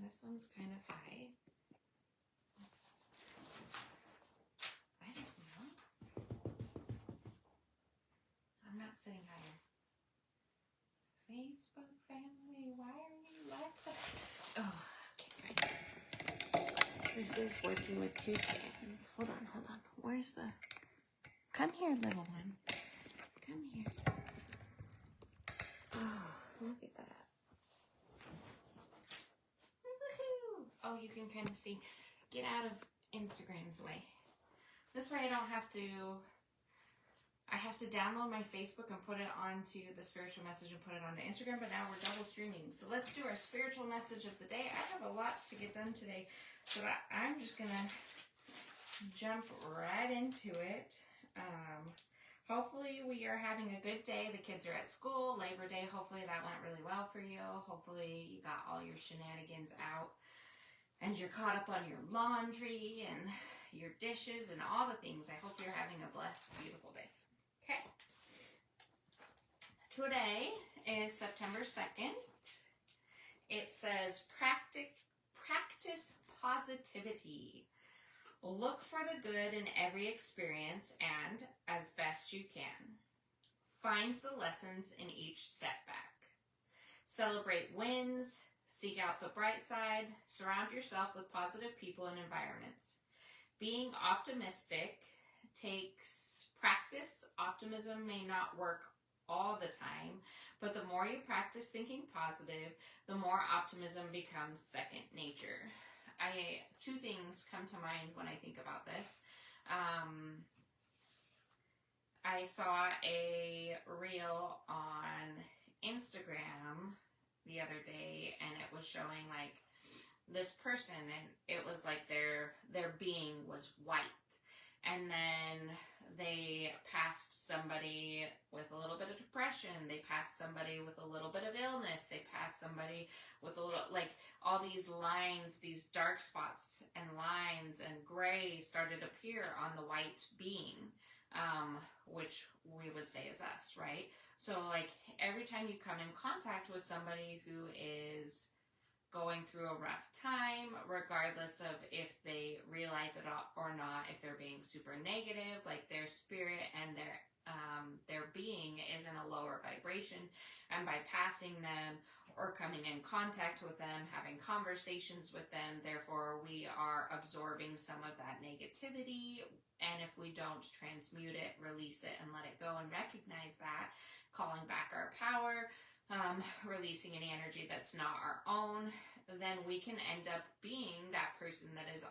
This one's kind of high. I don't know. I'm not sitting higher. Facebook family, why are you like that? Oh, okay, fine. This is working with two stands. Hold on. Where's the... Come here, little one. Come here. Oh, look at that. Woo-hoo. Oh, you can kind of see. Get out of Instagram's way. This way I don't have to... I have to download my Facebook and put it onto the spiritual message and put it onto Instagram, but now we're double streaming. So let's do our spiritual message of the day. I have a lot to get done today, so I'm just going to jump right into it. Hopefully we are having a good day. The kids are at school, Labor Day. Hopefully that went really well for you. Hopefully you got all your shenanigans out and you're caught up on your laundry and your dishes and all the things. I hope you're having a blessed, beautiful day. Okay. Today is September 2nd. It says practice positivity. Look for the good in every experience and, as best you can, find the lessons in each setback. Celebrate wins, seek out the bright side, surround yourself with positive people and environments. Being optimistic takes practice. Optimism may not work all the time, but the more you practice thinking positive, the more optimism becomes second nature. Two things come to mind when I think about this. I saw a reel on Instagram the other day, and it was showing like this person, and it was like their being was white, and then they passed somebody with a little bit of depression, they passed somebody with a little bit of illness, they passed somebody with a little, like all these lines, these dark spots and lines and gray started to appear on the white being, which we would say is us, right? So like every time you come in contact with somebody who is going through a rough time, regardless of if they realize it or not, if they're being super negative, like their spirit and their being is in a lower vibration, and by passing them or coming in contact with them, having conversations with them, therefore we are absorbing some of that negativity, and if we don't transmute it, release it, and let it go and recognize that, calling back our power, releasing any energy that's not our own, then we can end up being that person that is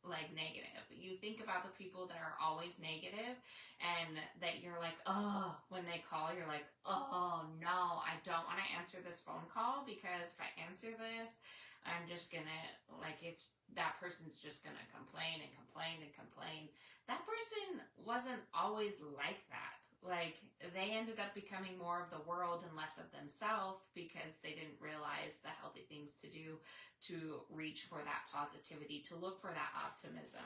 like negative. You think about the people that are always negative and that you're like, oh, when they call, you're like, oh no, I don't want to answer this phone call, because if I answer this, I'm just gonna, like, it's, that person's just gonna complain and complain and complain. That person wasn't always like that. Like, they ended up becoming more of the world and less of themselves because they didn't realize the healthy things to do to reach for that positivity, to look for that optimism,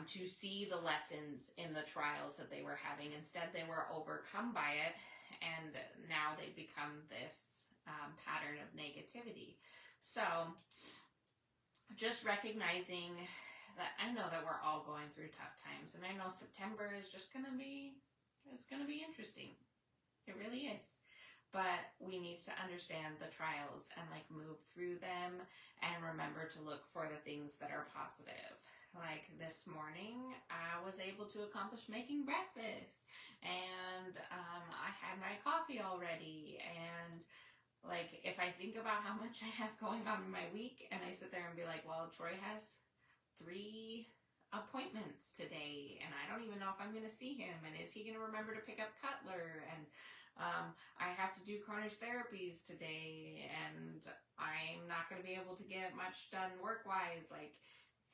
to see the lessons in the trials that they were having. Instead, they were overcome by it, and now they become this pattern of negativity. So, just recognizing that I know that we're all going through tough times, and I know September is just going to be, it's going to be interesting. It really is. But we need to understand the trials and like move through them and remember to look for the things that are positive. Like this morning, I was able to accomplish making breakfast, and I had my coffee already, and like, if I think about how much I have going on in my week, and I sit there and be like, well, Troy has 3 appointments today, and I don't even know if I'm going to see him, and is he going to remember to pick up Cutler, and I have to do Cornish therapies today, and I'm not going to be able to get much done work-wise. Like,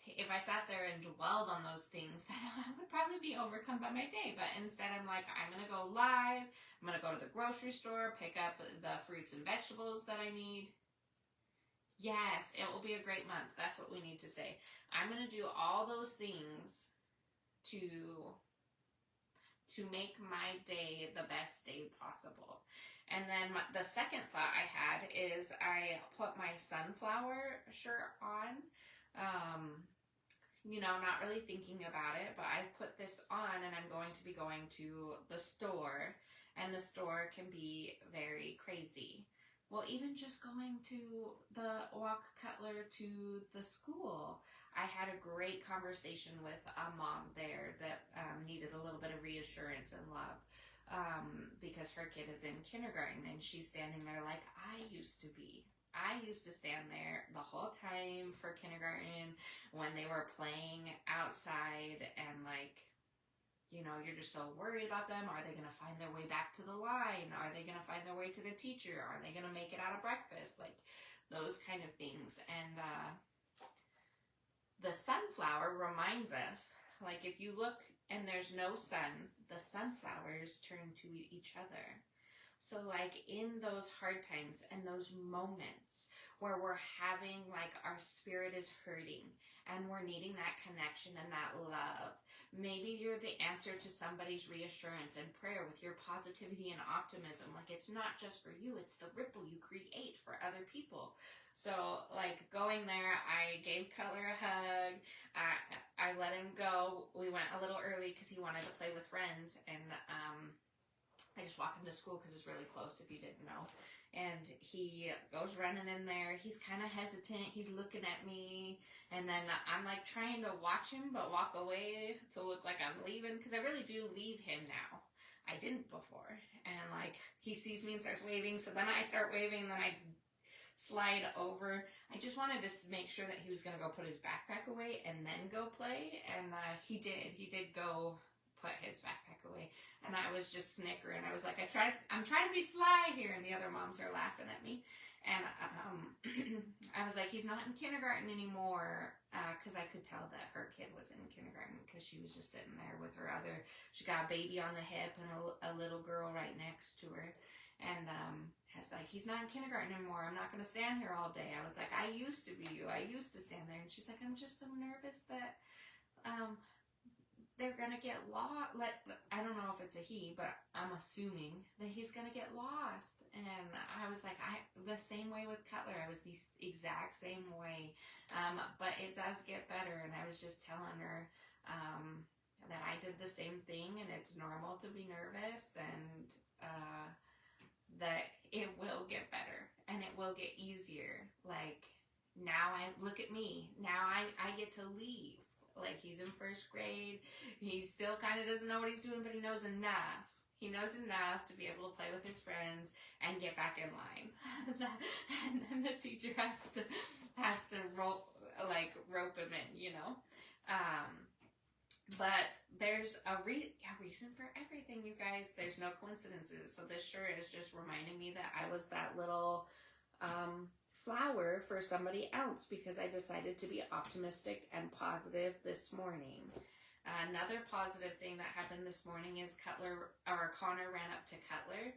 if I sat there and dwelled on those things, then I would probably be overcome by my day. But instead, I'm like, I'm going to go live. I'm going to go to the grocery store, pick up the fruits and vegetables that I need. Yes, it will be a great month. That's what we need to say. I'm going to do all those things to make my day the best day possible. And then the second thought I had is I put my sunflower shirt on. You know, not really thinking about it, but I've put this on and I'm going to be going to the store, and the store can be very crazy. Well, even just going to the walk Cutler to the school, I had a great conversation with a mom there that needed a little bit of reassurance and love because her kid is in kindergarten, and she's standing there like I used to be. I used to stand there the whole time for kindergarten when they were playing outside, and like, you know, you're just so worried about them. Are they going to find their way back to the line? Are they going to find their way to the teacher? Are they going to make it out of breakfast? Like those kind of things. And the sunflower reminds us, like if you look and there's no sun, the sunflowers turn to each other. So like in those hard times and those moments where we're having like our spirit is hurting and we're needing that connection and that love, maybe you're the answer to somebody's reassurance and prayer with your positivity and optimism. Like it's not just for you, it's the ripple you create for other people. So like going there, I gave Cutler a hug. I let him go. We went a little early because he wanted to play with friends, and I just walk him to school because it's really close, if you didn't know. And he goes running in there. He's kind of hesitant. He's looking at me. And then I'm like trying to watch him but walk away to look like I'm leaving, because I really do leave him now. I didn't before. And like he sees me and starts waving. So then I start waving, and then I slide over. I just wanted to make sure that he was going to go put his backpack away and then go play. And he did. He did go put his backpack away, and I was just snickering. I was like, I'm trying to be sly here, and the other moms are laughing at me. And I was like, he's not in kindergarten anymore, because I could tell that her kid was in kindergarten, because she was just sitting there with her she got a baby on the hip and a little girl right next to her. And I was like, he's not in kindergarten anymore. I'm not going to stand here all day. I was like, I used to be you. I used to stand there. And she's like, I'm just so nervous that they're going to get lost. I don't know if it's a he, but I'm assuming that he's going to get lost. And I was like, the same way with Cutler. I was the exact same way. But it does get better. And I was just telling her that I did the same thing, and it's normal to be nervous, and that it will get better and it will get easier. Like now look at me. Now I get to leave. Like he's in first grade. He still kind of doesn't know what he's doing, but he knows enough. He knows enough to be able to play with his friends and get back in line. And then the teacher has to rope him in, you know. But there's a reason for everything, you guys. There's no coincidences. So this shirt is just reminding me that I was that little flower for somebody else, because I decided to be optimistic and positive this morning. Another positive thing that happened this morning is Connor ran up to Cutler,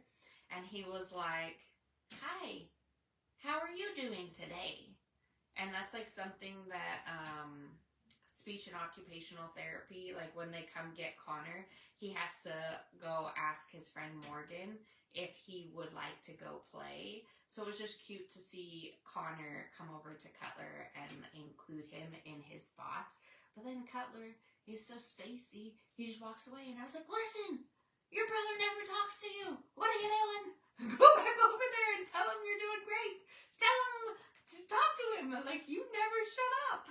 and he was like, "Hi, how are you doing today?" And that's like something that speech and occupational therapy, like when they come get Connor, he has to go ask his friend Morgan if he would like to go play. So it was just cute to see Connor come over to Cutler and include him in his thoughts. But then Cutler is so spacey, he just walks away, and I was like, "Listen, your brother never talks to you. What are you doing? Go back over there and tell him you're doing great. Tell him to talk to him. Like, you never shut up."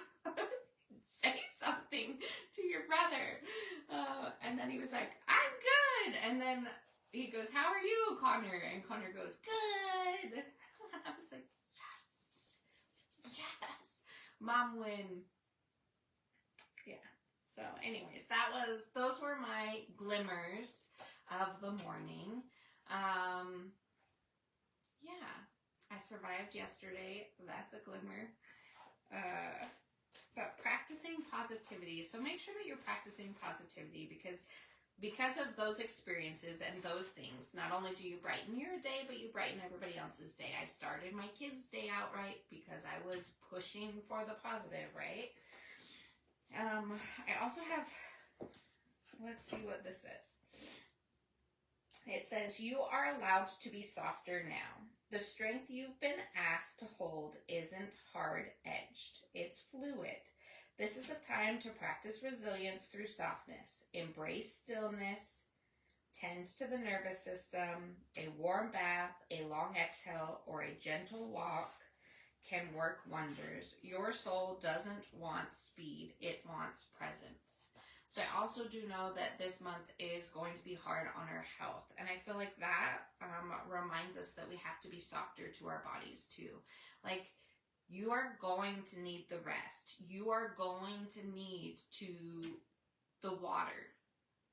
Say something to your brother. And then he was like, "I'm good." And then he goes, "How are you, Connor?" And Connor goes, "Good." I was like, yes, mom win. Yeah. So anyways, those were my glimmers of the morning. Yeah, I survived yesterday. That's a glimmer. But practicing positivity. So make sure that you're practicing positivity, because of those experiences and those things, not only do you brighten your day, but you brighten everybody else's day. I started my kids' day out right because I was pushing for the positive, right? I also have, let's see what this is. It says, you are allowed to be softer now. The strength you've been asked to hold isn't hard-edged. It's fluid. This is a time to practice resilience through softness. Embrace stillness. Tend to the nervous system. A warm bath, a long exhale, or a gentle walk can work wonders. Your soul doesn't want speed. It wants presence. So I also do know that this month is going to be hard on our health. And I feel like that reminds us that we have to be softer to our bodies too. Like, you are going to need the rest. You are going to need the water.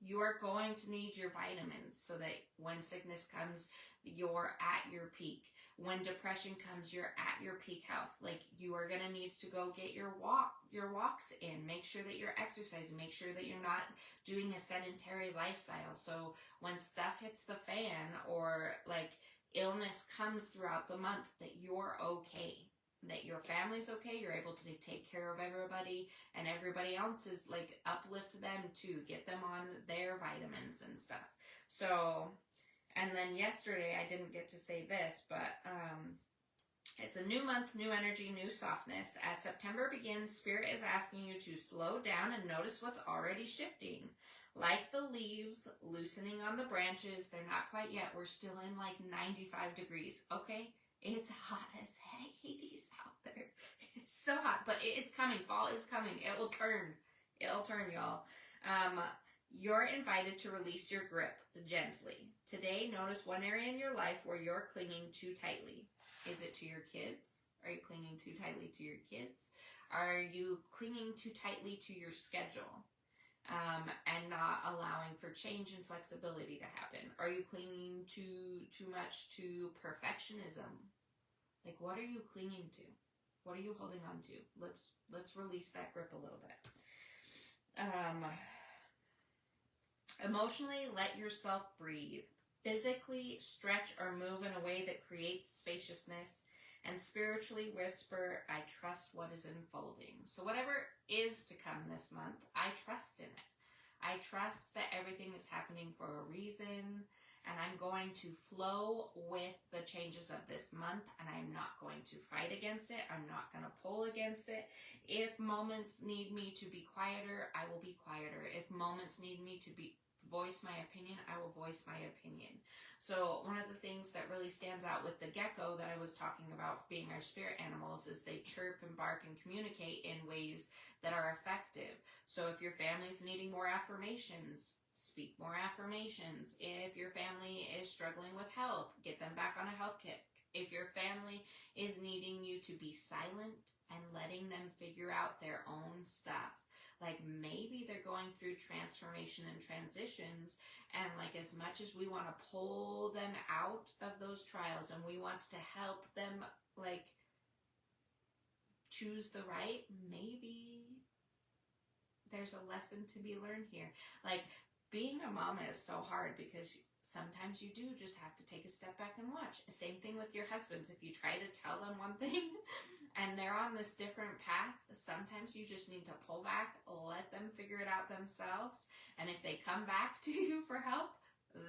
You are going to need your vitamins so that when sickness comes, you're at your peak. When depression comes, you're at your peak health. Like, you are going to need to go get your walks in. Make sure that you're exercising. Make sure that you're not doing a sedentary lifestyle. So when stuff hits the fan or like illness comes throughout the month, that you're okay. That your family's okay, you're able to take care of everybody, and everybody else is like, uplift them too, get them on their vitamins and stuff. So, and then yesterday, I didn't get to say this, but it's a new month, new energy, new softness. As September begins, Spirit is asking you to slow down and notice what's already shifting. Like the leaves loosening on the branches, they're not quite yet, we're still in like 95 degrees, okay? It's hot as Hades out there. It's so hot, but it is coming. Fall is coming. It will turn. It'll turn, y'all. You're invited to release your grip gently. Today, notice one area in your life where you're clinging too tightly. Is it to your kids? Are you clinging too tightly to your kids? Are you clinging too tightly to your schedule? And not allowing for change and flexibility to happen? Are you clinging too much to perfectionism? Like, what are you clinging to? What are you holding on to? Let's release that grip a little bit. Emotionally, let yourself breathe. Physically, stretch or move in a way that creates spaciousness. And spiritually whisper, I trust what is unfolding. So whatever is to come this month, I trust in it. I trust that everything is happening for a reason, and I'm going to flow with the changes of this month, and I'm not going to fight against it. I'm not going to pull against it. If moments need me to be quieter, I will be quieter. If moments need me to voice my opinion, I will voice my opinion. So one of the things that really stands out with the gecko that I was talking about being our spirit animals is they chirp and bark and communicate in ways that are effective. So if your family's needing more affirmations, speak more affirmations. If your family is struggling with health, get them back on a health kick. If your family is needing you to be silent and letting them figure out their own stuff, like maybe they're going through transformation and transitions, and like as much as we want to pull them out of those trials and we want to help them like choose the right, maybe there's a lesson to be learned here. Like, being a mama is so hard because sometimes you do just have to take a step back and watch. Same thing with your husbands. If you try to tell them one thing and they're on this different path, sometimes you just need to pull back, let them figure it out themselves. And if they come back to you for help,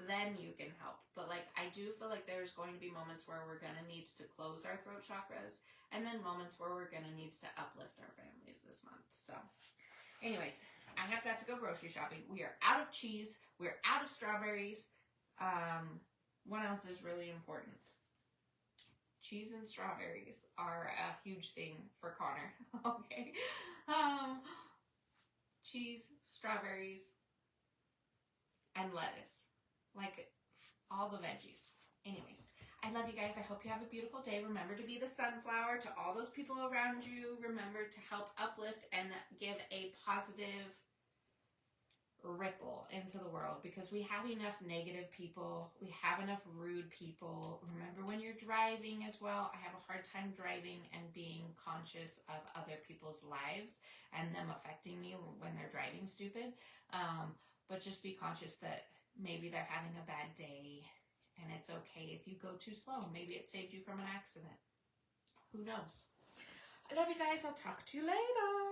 then you can help. But like, I do feel like there's going to be moments where we're going to need to close our throat chakras, and then moments where we're going to need to uplift our families this month. So anyways, I have got to go grocery shopping. We are out of cheese. We're out of strawberries. What else is really important? Cheese and strawberries are a huge thing for Connor. Okay. Cheese, strawberries, and lettuce. Like all the veggies. Anyways, I love you guys. I hope you have a beautiful day. Remember to be the sunflower to all those people around you. Remember to help uplift and give a positive ripple into the world, because we have enough negative people. We have enough rude people. Remember when you're driving as well. I have a hard time driving and being conscious of other people's lives and them affecting me when they're driving stupid. But just be conscious that maybe they're having a bad day, and it's okay if you go too slow. Maybe it saved you from an accident. Who knows? I love you guys. I'll talk to you later.